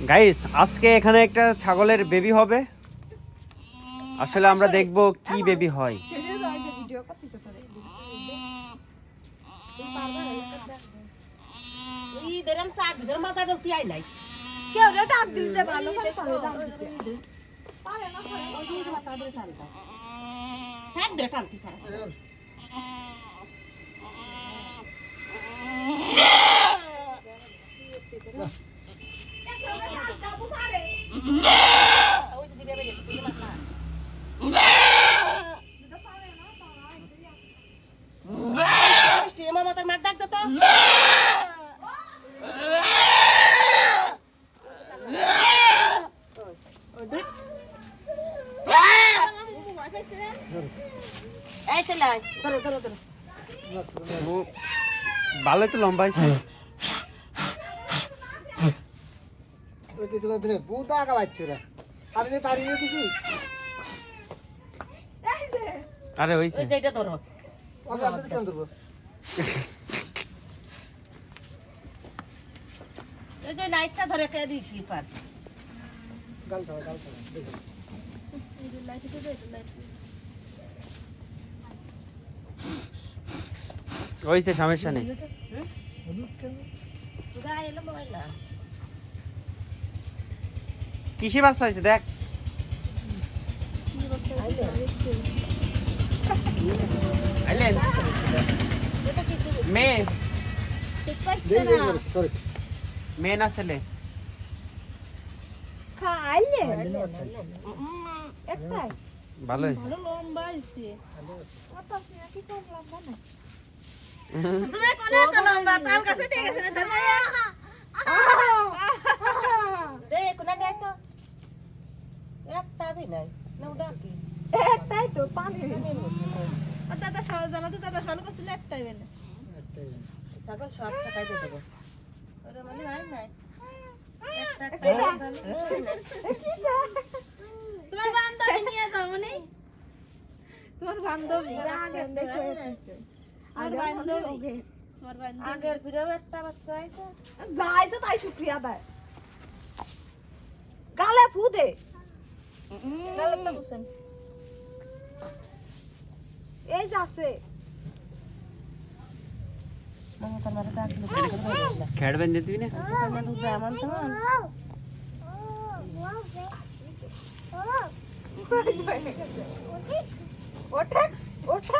Guys আজকে এখানে একটা ছাগলের বেবি হবে। আসলে আমরা দেখব কি বেবি হয়। ভালোই তো লম্বা হয়েছে। কিছু বহুত আগা বাচ্চা আমি যে পারি কিছু আরে হইছে এইটা ধরো কেন ধরবো এই যে লাইটটা ধরে কে দিই স্লিপার গাল খাওয়া হইছে, সমস্যা নেই। কিসে বাচ্চা হয়েছে দেখ। আইলেন মেয়ে, মেয়ে না ছেলে? ভালোই একটাই তো পানি দাদা সবাই জানাতে দাদা সবাই করছিল একটাই বেলে ছাগল সব খাই দিয়ে দেবো ওরে মানে হয় নাই তোমার বান্ধবী নিয়ে যাও মনি তোমার বান্ধবী আর বান্ধবী তোমার বান্ধবী আগের ফিরেও একটা বাচ্চা আইছে যাইছে তাই শুকরিয়া দেয় গালে ফু দে গালে তো বুঝেন এই যাচ্ছে খেড়বেন যে তুই না ওঠে ওঠে